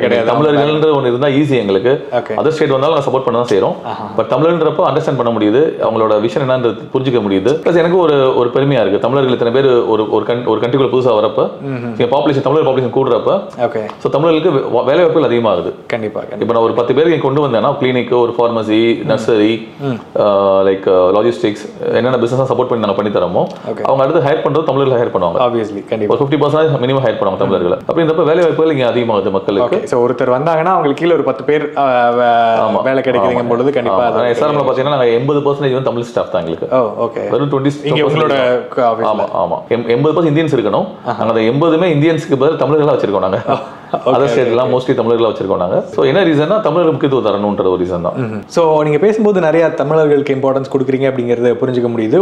S1: கிடையாது. தமிழர்கள்ன்ற ஒன்று இருந்தால் ஈஸி எங்களுக்கு. அதர் ஸ்டேட் வந்தாலும் நான் சப்போர்ட் பண்ண தான் செய்கிறோம். பட் தமிழன்றப்போ அண்டர்ஸ்டாண்ட் பண்ண முடியுது, அவங்களோட விஷன் என்னன்றது புரிஞ்சிக்க முடியுது. ப்ளஸ் எனக்கு ஒரு பெருமையாக இருக்குது, தமிழர்கள் இத்தனை பேர் ஒரு கண்ட்ரிக்குள்ள புதுசாக வரப்போ பாப்புலேஷன் தமிழர் பாப்புலேஷன் கூடுறப்ப ஸோ தமிழர்களுக்கு வேலை வாய்ப்புகள் அதிகமாகுது. கண்டிப்பாக. இப்போ நான் ஒரு 10 பேருக்கு கொண்டு வந்தேன்னா கிளினிக், ஒரு ஃபார்மசி, நர்சரி, லைக் லாஜிஸ்டிக்ஸ், என்னென்ன பிசினஸ் சப்போர்ட் பண்ணி நாங்கள் பண்ணி தரோமோ அவங்க அடுத்து ஹையர் பண்ணுறது தமிழர்கள் ஹையர் பண்ணுவாங்க. ஆப்வியஸ்லி கண்டிப்பாக 50% மினிமம் ஹையர் பண்ணுவாங்க தமிழர்கள். அப்படின்றப்ப வேலை வாய்ப்புகள் இங்கே அதிகமாகுது மக்களுக்கு. ஸோ ஒருத்தர் வந்தாங்கன்னா அவங்களுக்கு கீழே ஒரு 10 பேர் வேலை கிடைக்குதுங்க பொழுது கண்டிப்பாக. எஸ்ஆர்எம்ல பார்த்தீங்கன்னா நாங்கள் 80% வந்து தமிழ் ஸ்டாஃப் தான் எங்களுக்கு. வெறும் 20 ஆமாம் 80% இந்தியன்ஸ் இருக்கணும். நாங்கள் அந்த 80மே இந்தியன்ஸுக்கு பதில் தமிழர்களாக வச்சிருக்கோம். நாங்கள் அதர் ஸ்டேட்லாம் மோஸ்ட்லி தமிழர்களாக வச்சிருக்கோம் நாங்கள். ஸோ என்ன ரீசன்னா தமிழர்கள் முக்கியத்துவம் தரணுன்ற ஒரு ரீசன் தான். ஸோ நீங்கள் பேசும்போது நிறைய தமிழர்களுக்கு இம்பார்ட்டன்ஸ் கொடுக்குறீங்க அப்படிங்கிறத புரிஞ்சுக்க முடியுது.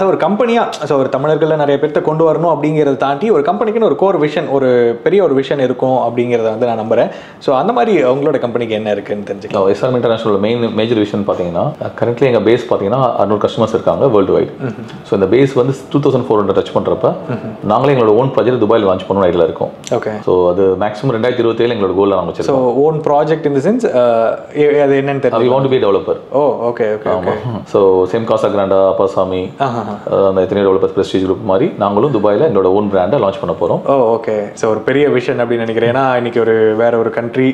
S1: ஒரு கம்பெனியாக ஸோ ஒரு தமிழர்களில் நிறைய பேர்த்த கொண்டு வரணும் அப்படிங்கிறத தாண்டி ஒரு கம்பெனிக்குன்னு ஒரு கோர் விஷன், ஒரு பெரிய ஒரு விஷன் இருக்கும் அப்படிங்கிறத வந்து நான் நம்புறேன். ஸோ அந்த மாதிரி உங்களோட கம்பெனிக்கு என்ன இருக்குன்னு தெரிஞ்சுக்கலாம். எஸ்ஆர்எம் இன்டர்நேஷனல் மேஜர் விஷன் பார்த்தீங்கன்னா கரண்ட்லி எங்கள் பேஸ் பார்த்தீங்கன்னா 600 கஸ்டமர்ஸ் இருக்காங்க வேர்ல்டு வைட். ஸோ இந்த பேஸ் வந்து 2400 டச் பண்ணுறப்ப நாங்களே எங்களோட ஓன் ப்ராஜெக்ட் துபாயில் லான்ச் பண்ணணும் ஐடியில் இருக்கோம். ஓகே. ஸோ அது மேக்ஸிமம் 2027 எங்களோட கோல் நாங்கள் வச்சிருக்கோம்.
S2: So own project in the sense அது என்னன்னு தெரியல.
S1: we want to be a developer.
S2: Okay.
S1: So same Casagrand, Appaswamy, அந்த எத்தனை டெவலப்பர்ஸ் பிரஸ்டீஜ் குரூப் மாதிரி நாங்களும் துபாயில் எங்களோட ஓன் பிராண்டை லான்ச் பண்ண போகிறோம்.
S2: ஓகே. ஸோ ஒரு பெரிய விஷன் அப்படின்னு நினைக்கிறேன். ஏன்னா இன்னைக்கு வேற ஒரு கண்ட்ரி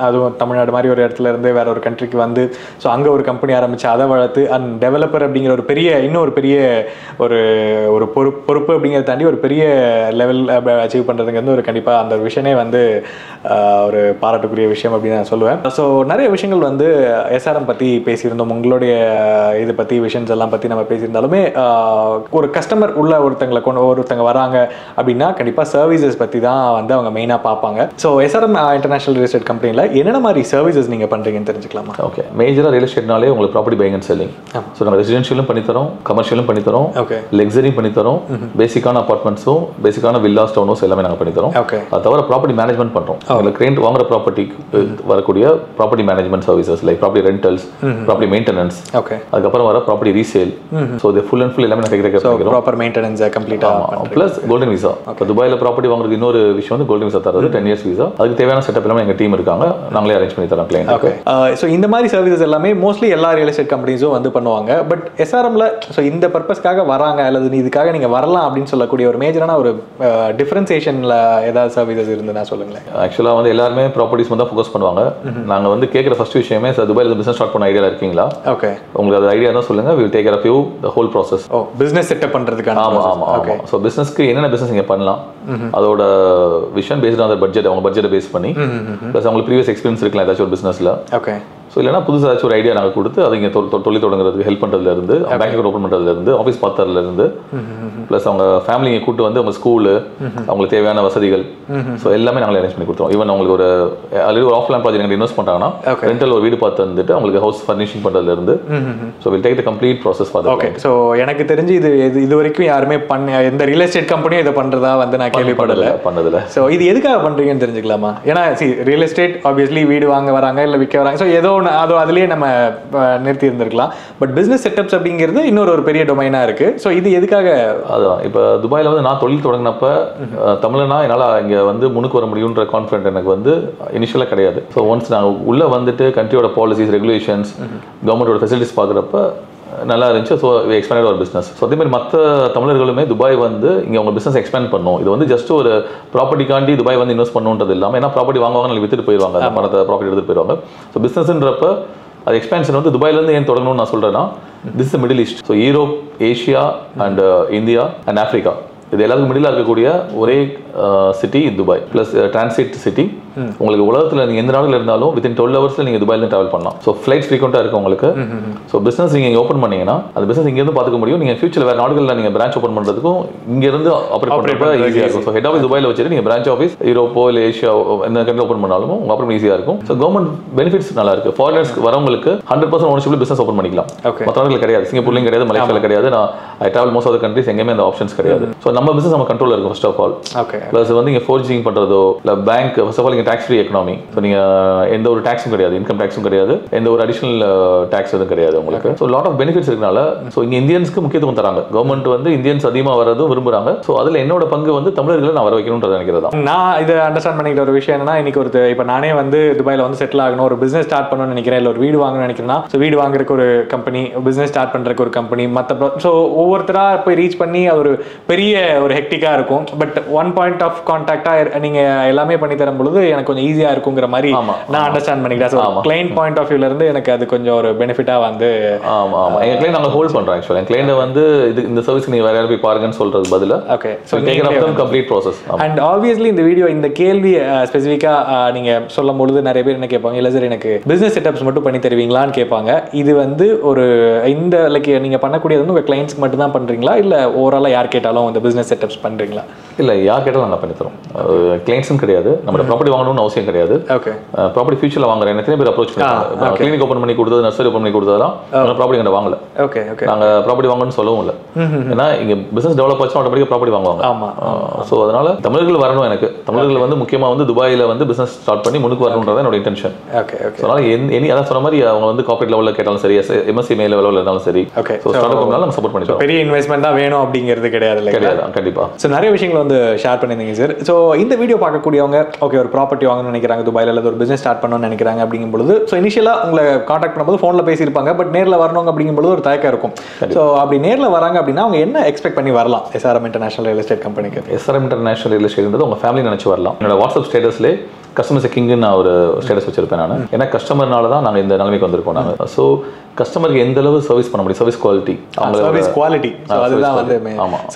S2: அதுவும் தமிழ்நாடு மாதிரி ஒரு இடத்துல இருந்து வேற ஒரு கண்ட்ரிக்கு வந்து ஸோ அங்கே ஒரு கம்பெனி ஆரம்பிச்சு அதை வளர்த்து அண்ட் டெவலப்பர் அப்படிங்கிற ஒரு பெரிய ஒரு பொறுப்பு அப்படிங்கிறத தாண்டி ஒரு பெரிய லெவல் அச்சீவ் பண்ணுறதுங்கிறது ஒரு கண்டிப்பாக அந்த விஷனே வந்து ஒரு பாராட்டுக்குரிய விஷயம் அப்படின்னு நான் சொல்லுவேன். ஸோ நிறைய விஷயங்கள் வந்து எஸ்ஆர்எம் பற்றி பேசியிருந்தோம். உங்களுடைய இதை பற்றி விஷன்ஸ் எல்லாம் பற்றி நம்ம பேசியிருந்தாலுமே ஒரு கஸ்டமர் உள்ள ஒருத்தங்க வராங்க அப்படின்னா கண்டிப்பாக சர்வீசஸ் பற்றி தான் வந்து அவங்க மெயினாக பார்ப்பாங்க. So SRM international real estate கம்பெனியில் என்னென்ன மாதிரி சர்வீசஸ் நீங்கள் பண்ணுறீங்கன்னு தெரிஞ்சுக்கலாமா?
S1: ஓகே. மேஜராக ரியல் எஸ்டேட்னாலே உங்களுக்கு property buying and selling. So நாங்கள் ரெசிடென்ஷியலும் பண்ணித்தரோம், கமர்ஷியலும் பண்ணித்தரோம், லக்ஸரி பண்ணித்தரோம், பேசிக்கான அப்பார்ட்மெண்ட்ஸும் பேசிக்கான வில்லாஸ், டவுன் ஹவுஸ் எல்லாமே நாங்கள் பண்ணித்தரோம். அது தவிர ப்ராப்பர்ட்டி மேனேஜ்மெண்ட் பண்ணுறோம். உங்களுக்கு கிளைண்ட் வாங்குற ப்ராப்பர்ட்டிக்கு வரக்கூடிய property management services like property rentals, property maintenance, அதுக்கப்புறம் வர ப்ராப்பர்ட்டி ரீசேல். ஸோ இது ஃபுல் அண்ட் ஃபுல் எல்லாமே நாங்கள் டேக் பண்ணிக்கிறோம்.
S2: ப்ராப்பர் மெயின்டெனன்ஸ் கம்ப்ளீட்டாக
S1: ப்ளஸ் கோல்டன் விசா. இப்போ துபாயில் ப்ராப்பர்ட்டி வாங்குறது இன்னொரு விஷயம் வந்து கோல்டன் விசா தரது 10 years விசா. அதுக்கு தேவையான செட்டப் எல்லாமே எங்கள் டீம் இருக்காங்க, நாங்களே அரேஞ்ச் பண்ணி தரோம் கிளைண்ட்.
S2: ஓகே. ஸோ இந்த மாதிரி சர்வீசஸ் எல்லாமே மோஸ்ட்லி எல்லா ரியல் எஸ்டேட் கம்பெனிஸும் வந்து பண்ணுவாங்க. பட் எஸ்ஆர்எம்ல ஸோ இந்த பர்பஸ்க்காக வராங்க அல்லது இதுக்காக நீங்கள் வரலாம் அப்படின்னு சொல்லக்கூடிய ஒரு மேஜரான ஒரு டிஃபரன்சியேஷனில் ஏதாவது சர்வீசஸ் இருந்துன்னா சொல்லுங்களேன்.
S1: ஆக்சுவலாக வந்து எல்லாருமே ப்ராப்பர்ட்டிஸ் தான் ஃபோக்கஸ் பண்ணுவாங்க. நாங்கள் வந்து கேட்குற ஃபர்ஸ்ட் விஷயமே சார் துபாயில் பிஸ்னஸ் ஸ்டார்ட் பண்ண ஐடியா இருக்கீங்களா? ஓகே. உங்களுக்கு அது ஐடியா தான் சொல்லுங்கள், will take care of you the whole process.
S2: Business setup பண்ணுறதுக்கான.
S1: ஆமாம். ஸோ பிஸ்னஸ்க்கு என்னென்ன பிஸ்னஸ் இங்கே பண்ணலாம், அதோட விஷன் பேஸ்ட் ஆன் பட்ஜெட், அவங்க பட்ஜெட்டை பேஸ் பண்ணி ப்ளஸ் அவங்களுக்கு ப்ரீவியஸ் எக்ஸ்பீரியன்ஸ் இருக்கலாம் ஏதாச்சும் ஒரு பிஸ்னஸில். ஓகே. ஸோ இல்லைனா புதுசாக ஏதாச்சும் ஒரு ஐடியா நாங்கள் கொடுத்து அதை இங்கே தொழில் தொடங்குறதுக்கு ஹெல்ப் பண்ணுறதுலேருந்து, பேங்க் அக்கௌண்ட் ஓப்பன் பண்ணுறதுலேருந்து, ஆஃபீஸ் பார்த்ததுலேருந்து, ப்ளஸ் அவங்க ஃபேமிலியை கூட்டு வந்து அவங்க ஸ்கூலு, அவங்களுக்கு தேவையான வசதிகள், ஸோ எல்லாமே நாங்களே அரேஞ்ச் பண்ணி கொடுத்தோம். ஈவன் அவங்களுக்கு ஒரு ஆல்ரெடி ஒரு ஆஃப்லைன் ப்ராஜெக்ட் எங்களுக்கு இன்வெஸ்ட் பண்ணுறாங்கன்னா ரெண்டல் ஒரு வீடு பார்த்து வந்துட்டு அவங்களுக்கு ஹவுஸ் ஃபர்னிஷிங் பண்ணுறதுலேருந்து, so will take the complete process for.
S2: Okay. So எனக்கு தெரிஞ்சு இது வரைக்கும் யாருமே எந்த ரியல் எஸ்டேட் கம்பெனியும் இதை பண்ணுறதா வந்து நான் பண்ணதில்லை. ஸோ இது எதுக்காக பண்ணுறீங்கன்னு தெரிஞ்சுக்கலாமா? ஏன்னா ரியல் எஸ்டேட் ஆப்வியஸ்லி வீடு வாங்க வராங்க இல்லை விற்க வராங்க, ஸோ ஏதோ ஒன்று அதுலேயே நம்ம நிறுத்தி இருந்திருக்கலாம். பட் பிஸ்னஸ் செட்டப்ஸ் அப்படிங்கிறது இன்னொரு ஒரு பெரிய டொமைனாக இருக்குது. ஸோ இது எதுக்காக?
S1: அதான் இப்போ துபாயில் வந்து நான் தொழில் தொடங்கினப்ப தமிழனா என்னால் இங்கே வந்து முன்னுக்கு வர முடியுன்ற கான்ஃபிடென்ட் எனக்கு வந்து இனிஷியலாக கிடையாது. ஸோ ஒன்ஸ் நாங்கள் உள்ளே வந்துட்டு கண்ட்ரியோட பாலிசிஸ், ரெகுலேஷன்ஸ், கவர்மெண்டோட ஃபெசிலிட்டிஸ் பார்க்குறப்ப நல்லா இருந்துச்சு. ஸோ எக்ஸ்பேண்டட் ஒரு பிஸ்னஸ். ஸோ அதே மாதிரி மற்ற தமிழர்களுமே துபாய் வந்து இங்கே அவங்க பிஸ்னஸ் எக்ஸ்பேண்ட் பண்ணும். இது வந்து ஜஸ்ட் ஒரு ப்ராப்பர்ட்டிக்காண்டி துபாய் வந்து இன்வெஸ்ட் பண்ணுன்றது இல்லாமல், ஏன்னா ப்ராப்பர்ட்டி வாங்குவாங்க, நாளைக்கு வித்துட்டு போயிடுவாங்க, அந்த பணத்தை ப்ராப்பர்ட்டி எடுத்துகிட்டு போயிடுவாங்க. ஸோ பிஸ்னஸ்ன்றப்ப அது எக்ஸ்பேன்ஷன் வந்து துபாயிலேருந்து ஏன் தொடங்கணும்னு நான் சொல்கிறேன்னா, this is Middle East. So Europe, Asia and India and Africa, இது எல்லாத்துக்கும் மிடில் இருக்கக்கூடிய ஒரே city Dubai plus transit city. உங்களுக்கு உலகத்தில் நீங்கள் எந்த நாடுல இருந்தாலும் வித்தின் 12 hours நீங்கள் துபாயில ட்ராவல் பண்ணலாம். ஸோ ஃப்ளைட் ஃப்ரீக்வெண்ட்டாக இருக்குது உங்களுக்கு. ஸோ பிஸ்னஸ் நீங்கள் இங்கே ஓப்பன் பண்ணீங்கன்னா அந்த பிஸ்னஸ் இங்கேருந்து பார்த்துக்க முடியும். நீங்கள் ஃபியூச்சரில் வேறு நாடுகளில் நீங்கள் பிரான்ச் ஓப்பன் பண்ணுறதுக்கும் இங்கேருந்து ஆப்ரேட் பண்ணுறப்ப ஈஸியாக இருக்கும். ஸோ ஹெட் ஆஃபீஸ் துபாயில் வச்சுட்டு நீங்கள் பிரான்ச் ஆஃபீஸ் யூரோப்போ இல்லை ஏஷியா எந்த கண்ட்ரி ஓப்பன் பண்ணாலும் உங்கள் ஆப்ரேட் ஈஸியாக இருக்கும். ஸோ கவர்மெண்ட் பெனிஃபிட்ஸ் நல்லா இருக்கு. ஃபாரினர்ஸ் வரவங்களுக்கு 100% ஓனர்ஷிப்ல பிஸ்னஸ் ஓப்பன் பண்ணிக்கலாம். மற்ற நாடுகள் கிடையாது, சிங்கப்பூர்லையும் கிடையாது, மலேசியாவில் கிடையாது. நான் I travel most of the countries, எங்கேயுமே அந்த ஆப்ஷன்ஸ் கிடையாது. ஸோ நம்ம பிஸ்னஸ் நம்ம கண்ட்ரோல் இருக்கும் ஃபர்ஸ்ட் ஆஃப் ஆல். ப்ளஸ் வந்து இங்கே ஃபோர்ஜிங் பண்ணுறதோ இல்லை பேங்க், ஃபர்ஸ்ட் ஆஃப் ஆல் இங்கே டேக்ஸ் ஃப்ரீ எக்கனாமி. ஸோ நீங்கள் எந்த ஒரு டேக்ஸும் கிடையாது, இன்கம் டேக்ஸும் கிடையாது, எந்த ஒரு அடிஷனல் டேக்ஸ் எதுவும் கிடையாது உங்களுக்கு. ஸோ லாட் ஆஃப் பெனிஃபிட்ஸ் இருக்கனால ஸோ இங்கே இந்தியன்ஸ்க்கு முக்கியத்துவம் தராங்க. கவர்மெண்ட் வந்து இந்தியன்ஸ் அதிகமாக வரதும் விரும்புகிறாங்க. ஸோ அதில் என்னோட பங்கு வந்து தமிழர்களை நான் வர வைக்கணும்ன்றது நினைக்கிறதா.
S2: நான் இதை அண்டர்ஸ்டாண்ட் பண்ணிக்கிற ஒரு விஷயம் என்னன்னா, இன்னைக்கு இப்போ நானே வந்து துபாயில் வந்து செட்டில் ஆகணும், ஒரு பிஸ்னஸ் ஸ்டார்ட் பண்ணணும்னு நினைக்கிறேன், இல்லை ஒரு வீடு வாங்கணும்னு நினைக்கிறேன்னா, ஸோ வீடு வாங்குறதுக்கு ஒரு கம்பெனி, பிஸ்னஸ் ஸ்டார்ட் பண்ணுறதுக்கு ஒரு கம்பெனி, மற்ற ஸோ ஒவ்வொருத்தராக போய் ரீச் பண்ணி அது ஒரு பெரிய ஒரு ஹெக்டிக்காக இருக்கும். பட் ஒன் பாயிண்ட் ஆஃப் கான்டாக்டாக நீங்கள் எல்லாமே பண்ணி தரும் பொழுது எனக்கு கொஞ்சம் ஈஸியாக இருக்குங்கிற மாதிரி நான் அண்டர்ஸ்டாண்ட் பண்ணிக்கிறேன். ஸோ கிளைண்ட் பாயிண்ட் ஆஃப் வியூல இருந்து எனக்கு அது கொஞ்சம் ஒரு பெனிஃபிட்டாக வந்து.
S1: ஆமாம் ஆமாம், எங்கள் கிளைண்ட் நாங்கள் ஹோல்ட் பண்ணுறோம். ஆக்சுவலாக என் கிளைண்ட் வந்து இந்த சர்வீஸ் நீங்கள் வேறு யாரும் போய் பாருங்கன்னு சொல்கிறது பதிலாக. Okay. So complete process.
S2: And obviously இந்த வீடியோ இந்த கேள்வி ஸ்பெசிஃபிக்காக நீங்கள் சொல்லும் பொழுது நிறைய பேர் என்ன கேட்பாங்க, இல்லை சார் எனக்கு பிஸ்னஸ் செட்டப்ஸ் மட்டும் பண்ணி தருவீங்களான்னு கேட்பாங்க. இது வந்து ஒரு இந்த லைக் நீங்கள் பண்ணக்கூடியது வந்து உங்கள் கிளைண்ட்ஸ்க்கு மட்டும் தான் பண்ணுறீங்களா, இல்லை ஓவராலாக யார் கேட்டாலும் இந்த பிஸ்னஸ் செட்டப்ஸ் பண்ணுறீங்களா?
S1: இல்லை, யார் கேட்டாலும் நாங்கள் பண்ணி தரோம். கிளைண்ட்ஸும் கிடையாது, நம்ம ப்ராப்பர்ட்டி வாங்கணும்னு அவசியம் கிடையாது. ஓகே. ப்ராப்பர்ட்டி ஃபியூச்சரில் வாங்குறேன் எத்தனை பேர் அப்ரோச் பண்ணுறாங்க. கிளினிக் ஓப்பன் பண்ணி கொடுத்தது, நர்சரி ஓப்பன் பண்ணி கொடுத்ததெல்லாம் ப்ராப்பர்ட்டி கிட்ட வாங்கல.
S2: Okay okay.
S1: நாங்க ப்ராப்பர்ட்டி வாங்கணும்னு சொல்லவும் இல்லை. ஏன்னா இங்க பிசினஸ் டெவலப் ஆச்சுன்னா ஆட்டோமேட்டிக்கா ப்ராப்பர்ட்டி வாங்குவாங்க.
S2: ஆமா.
S1: ஸோ அதனால தமிழர்கள் வரணும். எனக்கு தமிழர்கள் வந்து முக்கியமா வந்து துபாயில வந்து பிசினஸ் ஸ்டார்ட் பண்ணி முன்னுக்கு வரணும்ன்றத என்னோட இன்டென்ஷன்.
S2: Okay okay.
S1: அதனால அதான் சொன்ன மாதிரி அவங்க வந்து கார்ப்பரேட் லெவல்ல கேட்டாலும் சரி, எம்எஸ்சி மேல் லெவல்ல இருந்தாலும் சரி,
S2: ஓகே.
S1: ஸோ ஸ்டார்ட் அப்னால நம்ம சப்போர்ட் பண்ணிட்டோம்.
S2: பெரிய இன்வெஸ்ட்மெண்ட் தான் வேணும் அப்படிங்கிறது கிடையாது.
S1: கண்டிப்பா.
S2: ஸோ நிறைய விஷயங்கள் வந்து ஷேர் பண்ணிருந்தீங்க சார். ஸோ இந்த வீடியோ பார்க்கக்கூடியவங்க ஓகே ஒரு ப்ராப்பர்ட்டி வாங்கணும்னு நினைக்கிறாங்க துபாயில, அல்லது ஒரு பிசினஸ் ஸ்டார்ட் பண்ணணும்னு நினைக்கிறாங்க அப்படிங்கும்போது, ஸோ இனிஷியலாக உங்களை காண்டாக்ட் பண்ணும்போது ஃபோனில் பேசியிருப்பாங்க, பட் நேரில் வரணும் அப்படிங்கும்போது ஒரு தயக்கம் இருக்கும். ஸோ அப்படி நேரில் வராங்க அப்படின்னா அவங்க என்ன எக்ஸ்பெக்ட் பண்ணி வரலாம் எஸ்ஆர்எம் இன்டர்நேஷனல் ரியல் எஸ்டேட் கம்பெனிக்கு?
S1: எஸ்ஆர்எம் இன்டர்நேஷனல் ரியல் எஸ்டேட்ன்றது உங்க ஃபேமிலி நினைச்சு வரலாம். என்னோட வாட்ஸ்அப் ஸ்டேட்டஸ்லேயே கஸ்டமர்ஸ் கிங்னு நான் ஒரு ஸ்டேட்டஸ் வச்சிருப்பேன் நான். ஏன்னா கஸ்டமர்னால தான் நாங்கள் இந்த நிலைமைக்கு வந்திருக்கோம் நாங்கள். ஸோ கஸ்டமருக்கு எந்த அளவு சர்வீஸ் பண்ண முடியும், சர்வீஸ் குவாலிட்டி,
S2: சர்வீஸ் குவாலிட்டி, அதுதான் வந்து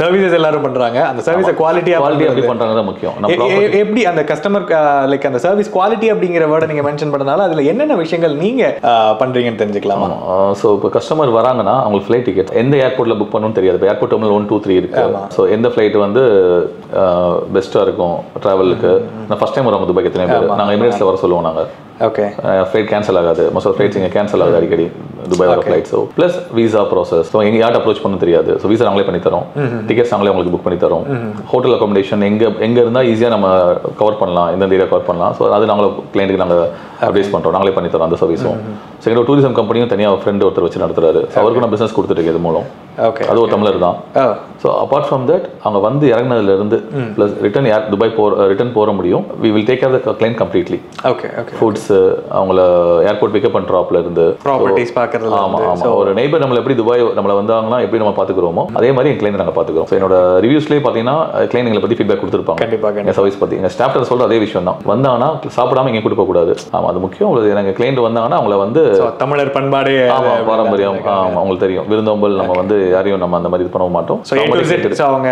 S2: சர்வீசஸ் எல்லாரும் பண்றாங்க. அந்த சர்வீஸ் குவாலிட்டி எப்படி
S1: பண்றாங்க முக்கியம்.
S2: எப்படி அந்த கஸ்டமர் லைக் அந்த சர்வீஸ் குவாலிட்டி அப்படிங்கிற வேர்டை நீங்க மென்ஷன் பண்ணனால அதுல என்னென்ன விஷயங்கள் நீங்க பண்றீங்கன்னு தெரிஞ்சுக்கலாமா?
S1: ஸோ இப்போ கஸ்டமர் வராங்கன்னா அவங்களுக்கு ஃபிளைட் டிக்கெட் எந்த ஏர்போர்ட்ல புக் பண்ணணும்னு தெரியாது. இப்போ ஏர்போர்ட் டெர்மினல் 1, 2, 3 இருக்கு. ஸோ எந்த ஃபிளைட் வந்து பெஸ்ட்டாக இருக்கும் ட்ராவலுக்கு. நான் ஃபர்ஸ்ட் டைம் வரோம் துபாய்க்கு, எத்தனை பேர் நாங்கள் எமிரேட்ஸில் வர சொல்லுவோம் நாங்கள்.
S2: ஓகே.
S1: ஃப்ளைட் கேன்சல் ஆகாது. மோஸ்ட் ஆஃப் ஃப்ளைட்ஸ் இங்கே கேன்சல் ஆகுது அடிக்கடி துபாய் வர flight. So plus visa process. So எங்கே யார்ட் அப்ரோச் பண்ண தெரியாது. ஸோ விசா நாங்களே பண்ணி தரோம், டிக்கெட்ஸ் நாங்களே உங்களுக்கு புக் பண்ணி தரோம். ஹோட்டல் அகாமடேஷன் எங்கே இருந்தால் ஈஸியாக நம்ம கவர் பண்ணலாம், எந்தெந்த ஏரியா கவர் பண்ணலாம். ஸோ அது நாங்கள் கிளைண்ட்டுக்கு நாங்கள் அட்வைஸ் பண்ணுறோம், நாங்களே பண்ணி தரோம் அந்த சர்வீஸும். செகண்ட் டூரிசம் கம்பெனியும் தனியாக ஃப்ரெண்ட் ஒருத்தர் வச்சு நடத்துறாரு. அவருக்கு நான் பிஸ்னஸ் கொடுத்துட்டு இது மூலம்.
S2: ஓகே.
S1: அது ஒரு தமிழர் தான். ஸோ அப்பார்ட் ஃப்ரம் தட் அவங்க வந்து இறங்கினதுலேருந்து ப்ளஸ் ரிட்டன் துபாய் ரிட்டன் போக முடியும். We will take care the client completely.
S2: Okay okay.
S1: Foods அவங்கள ஏர்போர்ட் பிக்கப் அண்ட் ட்ராப்ல இருந்து
S2: ப்ராப்பர்ட்டிஸ் பார்க்கறது.
S1: ஆமாம் ஆமாம். ஒரு நெய்பர் நம்மள எப்படி துபாய் நம்மள வந்தாங்கன்னா எப்படி நம்ம பார்த்துக்கிறோமோ அதே மாதிரி என் கிளைண்ட் நாங்கள் பார்த்துக்கிறோம். ஸோ என்னோட ரிவ்யூஸ்லேயே பார்த்தீங்கன்னா கிளைண்ட் எங்களை பற்றி ஃபீட்பேக் கொடுத்துருப்பாங்க.
S2: கண்டிப்பாக
S1: எங்கள் சர்வீஸ் பற்றி எங்கள் ஸ்டாஃப் சொல்கிற அதே விஷயம் தான். வந்தாங்கன்னா சாப்பிடாம எங்கே கூட்டு போகக்கூடாது. ஆமாம், அது முக்கியம். உங்களுக்கு எங்கள் கிளைண்ட் வந்தாங்கன்னா அவங்கள வந்து
S2: தமிழர் பண்பாடு,
S1: ஆமாம், பாரம்பரியம், ஆமாம் அவங்களுக்கு தெரியும். விருந்தோம்பல் நம்ம வந்து யாரையும் நம்ம அந்த மாதிரி இது பண்ண மாட்டோம்.
S2: ஸோ அவங்க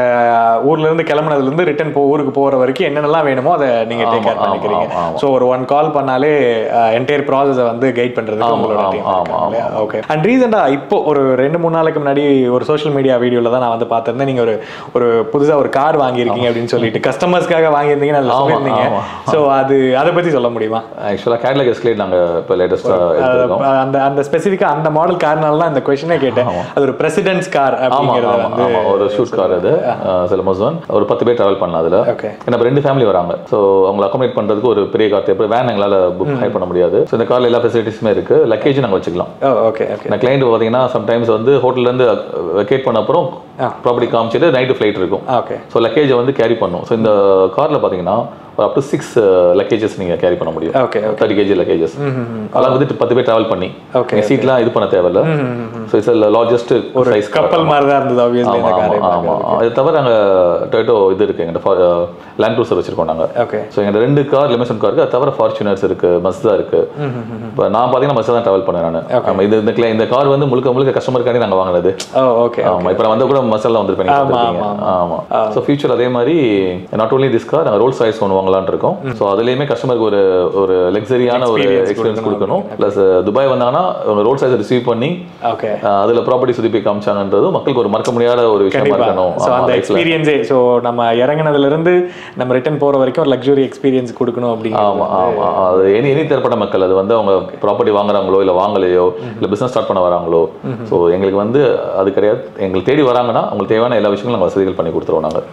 S2: ஊர்ல இருந்து கிளம்புனதுல இருந்து ரிட்டர்ன் ஊருக்கு போற வரைக்கும் என்னென்னலாம் வேணுமோ அதை நீங்க டேக் கேர் பண்ணிக்கிறீங்க. ஸோ ஒரு 1 கால் பண்ணாலே என்டையர் ப்ராசஸை வந்து கைட் பண்றதுக்கு உங்களோட டீம். ஓகே. அண்ட் ரீசெண்டா இப்போ ஒரு 2-3 நாளைக்கு முன்னாடி ஒரு சோஷியல் மீடியா வீடியோல தான் நான் வந்து பார்த்திருந்தேன். நீங்க ஒரு புதுசா ஒரு கார் வாங்கியிருக்கீங்க அப்படின்னு சொல்லிட்டு கஸ்டமர்ஸ்க்காக வாங்கியிருந்தீங்கன்னு அதில் சொல்லியிருந்தீங்க. ஸோ அதை பத்தி சொல்ல முடியுமா?
S1: ஆக்சுவலாக கேட்லாக் எஸ்கலேட் நாங்கள் இப்போ லேட்டஸ்ட்டாக
S2: அந்த ஸ்பெசிஃபிக்காக அந்த மாடல் கார்னால தான் இந்த கொஸ்டினே கேட்டேன். அது ஒரு பிரசிடென்ட்ஸ் கார் அப்படிங்கிறது வந்து
S1: ஒரு ஷூட் கார். அது சில மோசன் ஒரு 10 பேர் டிராவல் பண்ணலாம் அதில். ஏன்னா 2 ஃபேமிலி வராங்க. ஸோ அவங்களை அகாமடேட் பண்ணுறதுக்கு ஒரு பெரிய கார் தேவை. வேன் எங்களால் புக் ஹை பண்ண முடியாது. ஸோ இந்த காரில் எல்லா ஃபெசிலிட்டிஸுமே இருக்கு. லக்கேஜ் நாங்கள் வச்சுக்கலாம்.
S2: Okay okay.
S1: இந்த கிளைண்ட் பார்த்தீங்கன்னா சம்டைம்ஸ் வந்து ஹோட்டல்லேருந்து வெக்கேட் பண்ண அப்புறம் ப்ராப்பர்ட்டி காமிச்சிட்டு நைட்டு ஃப்ளைட் இருக்கும்.
S2: ஓகே.
S1: ஸோ லக்கேஜை வந்து கேரி பண்ணும். ஸோ இந்த காரில் பார்த்தீங்கன்னா அப் டு 6 லக்கேஜஸ் நீங்க கேரி பண்ண முடியும்.
S2: ஓகே.
S1: 30 kg luggages. அதெல்லாம் வந்து 10 பேர் டிராவல் பண்ணி.
S2: ஓகே.
S1: சீட்லாம் இது பண்ண தேவையில்ல. ஸோ இட்ஸ் லார்ஜஸ்ட்
S2: ஒரு சைஸ் கப்பல் மாதிரி தான் இருந்தது ஆப்வியஸ்லி இந்த கார்.
S1: ஆமா. அது தவிர நாங்க டொயோட்டோ இது இருக்கு, எங்க லேண்ட் க்ரூசர் வச்சிருக்கோம் நாங்க.
S2: ஓகே.
S1: ஸோ எங்க 2 கார் லிமிஷன் கார் இருக்கு. அது தவிர ஃபார்ச்சுனர்ஸ் இருக்கு, மஸ்தா இருக்கு. இப்போ நான் பாத்தீங்கன்னா மஸ்தா தான் டிராவல் பண்ணேன் நான். இந்த கார் வந்து முழுக்க கஸ்டமருக்காண்டி நாங்க வாங்கினது.
S2: ஓகே.
S1: ஆமா. இப்போ நான் வந்த கூட மஸ்தால வந்திருப்பேன். ஆமா. ஸோ ஃபியூச்சர் அதே மாதிரி நாட் ஓன்லி திஸ் கார், நாங்கள் ரோல்ஸ் ராய்ஸ் ஒன்று வாங்கலாம்னு இருக்கோம். ஸோ அதுலேயுமே கஸ்டமருக்கு ஒரு லக்ஸரியான ஒரு எக்ஸ்பீரியன்ஸ் கொடுக்கணும். ப்ளஸ் துபாய் வந்தாங்கன்னா ரோல்ஸ் ராய்ஸ் ரிசீவ் பண்ணி அதில் ப்ராப்பர்ட்டி சுற்றி போய் காமிச்சாங்கன்றது மக்களுக்கு ஒரு மறக்க முடியாத ஒரு விஷயமா இருக்கணும்.
S2: ஸோ அந்த எக்ஸ்பீரியன்ஸே ஸோ நம்ம இறங்கினதுலேருந்து நம்ம ரிட்டர்ன் போகிற வரைக்கும் ஒரு லக்ஸுரி எக்ஸ்பீரியன்ஸ் கொடுக்கணும் அப்படின்னு.
S1: ஆமாம். அது எனி தரப்பட்ட மக்கள் அது வந்து அவங்க ப்ராப்பர்ட்டி வாங்குறாங்களோ இல்லை வாங்கலையோ இல்லை பிஸ்னஸ் ஸ்டார்ட் பண்ண வராங்களோ, ஸோ எங்களுக்கு வந்து அது கிடையாது. எங்களுக்கு தேடி வராங்கன்னா அவங்களுக்கு தேவையான எல்லா விஷயங்களும் நாங்கள் வசதிகள் பண்ணி கொடுத்துருவோம் நாங்கள்.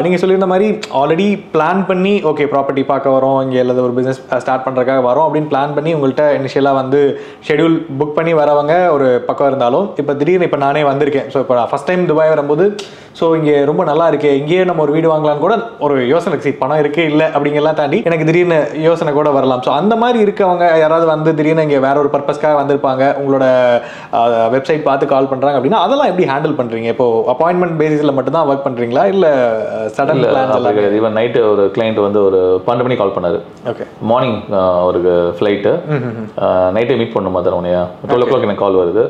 S2: நீங்கள் சொல்லியிருந்த மாதிரி ஆல்ரெடி பிளான் பண்ணி ஓகே ப்ராப்பர்ட்டி பார்க்க வரோம் இங்கே அல்லது ஒரு பிஸ்னஸ் ஸ்டார்ட் பண்ணுறதுக்காக வரோம் அப்படின்னு பிளான் பண்ணி உங்கள்கிட்ட இனிஷியலாக வந்து ஷெடியூல் புக் பண்ணி வரவங்க ஒரு பக்கம் இருந்தாலும், இப்போ திடீர்னு இப்போ நானே வந்திருக்கேன். ஸோ இப்போ ஃபஸ்ட் டைம் துபாய் வரும்போது ஸோ இங்கே ரொம்ப நல்லா இருக்கு, இங்கேயே நம்ம ஒரு வீடு வாங்கலான்னு கூட ஒரு யோசனை, பணம் இருக்கே இல்லை அப்படிங்கெல்லாம் தாண்டி எனக்கு திடீர்னு யோசனை கூட வரலாம். ஸோ அந்த மாதிரி இருக்கவங்க யாராவது வந்து திடீர்னு இங்கே வேற ஒரு பர்பஸ்க்காக வந்திருப்பாங்க, உங்களோட வெப்சைட் பார்த்து கால் பண்ணுறாங்க அப்படின்னா அதெல்லாம் எப்படி ஹேண்டில் பண்ணுறீங்க? இப்போ அப்பாயின்மெண்ட் பேசிஸில் மட்டும் தான் ஒர்க் பண்ணுறீங்களா இல்லை சடன் பிளான்?
S1: ஈவன் நைட்டு ஒரு கிளைண்ட் வந்து ஒரு 12 மணி கால் பண்ணாரு.
S2: ஓகே.
S1: மார்னிங் ஒரு ஃப்ளைட்டு, நைட்டே மீட் பண்ணுமா தரவனையா 12 o'clock எனக்கு கால் வருது.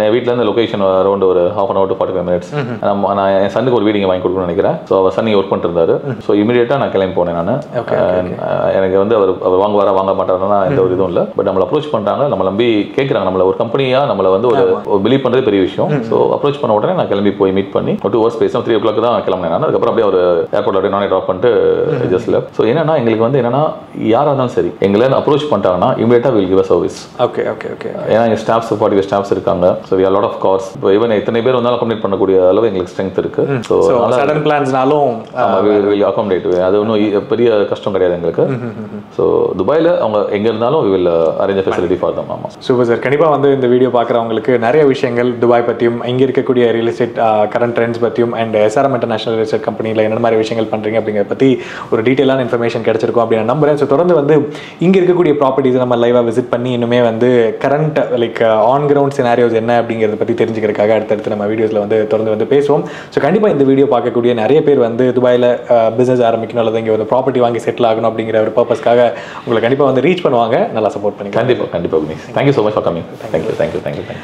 S1: என் வீட்டிலேருந்து லொக்கேஷன் அரௌண்ட் ஒரு 1/2 hour to 45 minutes. நான் நான் என் சனுக்கு ஒரு வீடு இங்கே வாங்கி கொடுக்கணும்னு நினைக்கிறேன். ஸோ அவர் சன் ஒர்க் பண்ணிட்டு இருந்தாரு. ஸோ இமீடியட்டாக நான் கிளம்பி போனேன். நான் எனக்கு வந்து அவர் வாங்குவாரா வாங்க மாட்டாருன்னா எந்த ஒரு இதுவும் இல்லை. பட் நம்மளை அப்ரோச் பண்ணுறாங்க, நம்ம நம்பி கேட்குறாங்க, நம்மள ஒரு கம்பெனியாக நம்மளை வந்து ஒரு பிலீவ் பண்ணுறது பெரிய விஷயம். ஸோ அப்ரோச் பண்ண உடனே நான் கிளம்பி போய் மீட் பண்ணி 2 hours பேசினோம். 3 o'clock தான் கிளம்பினேன் நான். அதுக்கப்புறம் அப்படியே ஒரு ஏர்போர்ட் அப்படியே நானே ட்ராப் பண்ணிட்டு ஜஸ்ட் லெஃப்ட். ஸோ என்னன்னா எங்களுக்கு வந்து என்னன்னா யாராக இருந்தாலும் சரி எங்களை அப்ரோச் பண்ணிட்டாங்கன்னா இமீடியட்டாக will give a service.
S2: Okay okay okay.
S1: ஏன்னா எங்கள் ஸ்டாஃப்ஸ் 40 ஸ்டாஃப்ஸ் இருக்காங்க. So we are lot of cars. இப்போ ஈவன் எத்தனை பேர் வந்தாலும் அகாமடேட் பண்ணக்கூடிய அளவு எங்களுக்கு ஸ்ட்ரென்த் இருக்கு. ஸோ
S2: சடன் பிளான்ஸ்னாலும்
S1: வில் அகாமடேட். அது ஒன்றும் பெரிய கஷ்டம் கிடையாது எங்களுக்கு. ஸோ துபாயில் அவங்க எங்கே இருந்தாலும் we will arrange facility for them. ஆமாம்.
S2: Super sir. கண்டிப்பாக வந்து இந்த வீடியோ பார்க்குறவங்களுக்கு நிறைய விஷயங்கள் துபாய் பற்றியும் இங்கே இருக்கக்கூடிய ரியல் எஸ்டேட் கரண்ட் ட்ரெண்ட்ஸ் பற்றியும் and SRM international real estate கம்பெனியில் என்ன மாதிரி விஷயங்கள் பண்ணுறீங்க அப்படிங்கிறத பற்றி ஒரு டீட்டெயிலான இன்ஃபர்மேஷன் கிடைச்சிருக்கும் அப்படின்னு நான் நம்புறேன். ஸோ தொடர்ந்து வந்து இங்கே இருக்கக்கூடிய ப்ராப்பர்ட்டிஸ் நம்ம லைவாக விசிட் பண்ணி இன்னுமே வந்து current like on ground scenarios என்ன அப்படிங்கிறத பற்றி தெரிஞ்சுக்கிறதுக்காக அடுத்தடுத்து நம்ம வீடியோஸில் வந்து தொடர்ந்து வந்து பேசுவோம். ஸோ கண்டிப்பாக இந்த வீடியோ பார்க்கக்கூடிய நிறைய பேர் வந்து துபாயில் பிஸ்னஸ் ஆரம்பிக்கணும் அல்லது இங்கே வந்து ப்ராப்பர்ட்டி வாங்கி செட்டில் ஆகணும் அப்படிங்கிற ஒரு பர்பஸ்க்காக உங்களை கண்டிப்பாக வந்து ரீச் பண்ணுவாங்க. நல்லா சப்போர்ட் பண்ணி
S1: கண்டிப்பாக. Thank you so much for coming. Thank you.